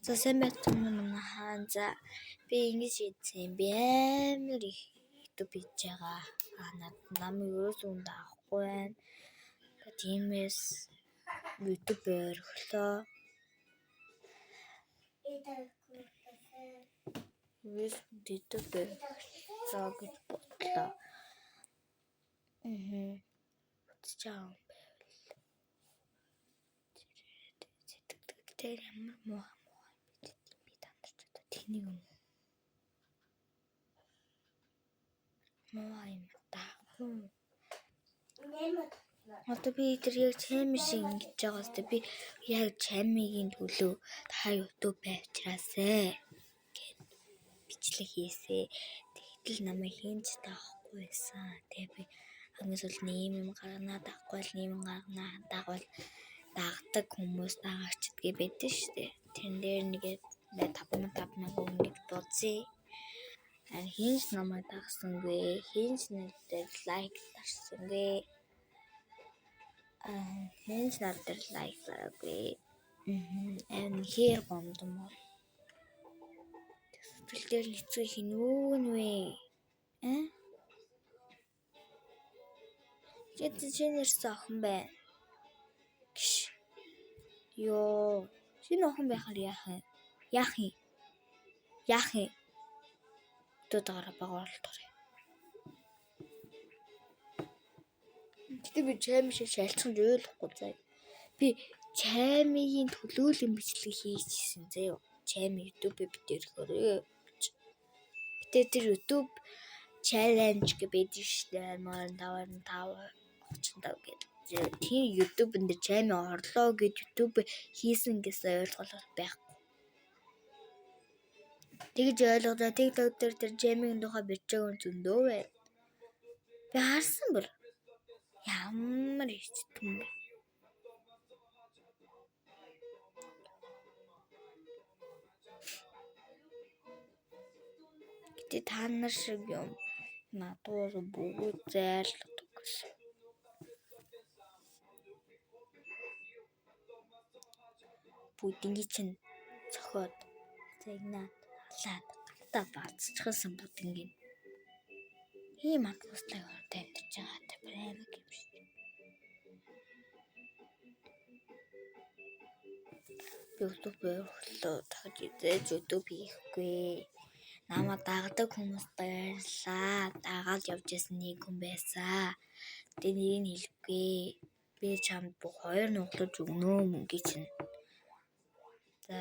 За сайн байцгаана манай хаан. За би ингэж хийсэн юм. Би амар их YouTube хийж байгаа. Намайг ерөөсөө даахгүй байна. Тиймээс YouTube өргөлөө. YouTube өргөлөө гэж бодлоо. Чаав. Тэр ямар муу би тандарч одоо тэнийг юм. Муу юм таахгүй. Одоо би тэр яг чами шиг ингэж байгаа хэвээр би яг чамигийн төлөө та YouTube авчраасай гэд бичлэг хийсэ. Тэгтэл намайг хинч таахгүй байсан. Тэгээ би хамгийн сүүл нэм гарганаа таахгүй л нэм гарганаа дагвал дагдаг хүмүүс дагагчдгээ байдэн штэ. Тэн дээр нэгээд 5,000 үнэт бодъё. Хинч намайг дагсангүй. Хинч надад лайк дарсангүй. Хинч надад лайк дараагүй. Хэр гомдом. Тэгэл дээр хэцүү хинүүн вэ? Чинэрсэн охин байна. Йоо. Шинэ охин байхаар яах юм? Тотогоор багуултгаарай. Гэтэ би чами шиг шалцсан ойлгохгүй заа. Би чамигийн төлөөлөн бичлэг хийчихсэн заяа. Чами YouTube битэрхөрөө. Гэтэ тэр YouTube challenge гэдэг штэ 85 гэдэг. Тийм YouTube-н дээр чами орлоо гэж YouTube хийсэн гэсэн ойлголт байхгүй. Тэгж ойлгоо TikTok дээр тэр чамигийн тухай бичээгүй зөндөө байна. Би харсан бүр. Ямар ихтэй юм бэ? Гэтэ та нар шиг юм надуур бүгд зайлшгүй гэсэн. Бүгднийг чинь цохоод загнаад халаад гартаа бацчихсан бүгднийг. Ийм атмосферыг тавьж байгаа та прайм юм шиг. YouTube өргөлөө тахж идэж YouTube хийхгүй. Намайг дагдаг хүмүүс баярлаа. Дагаад явж исэн нэг хүн байсан. Тэгээ нэрийг хэлэхгүй. Би чамд бүх 2 нуглаж өгнө мөнгө чинь.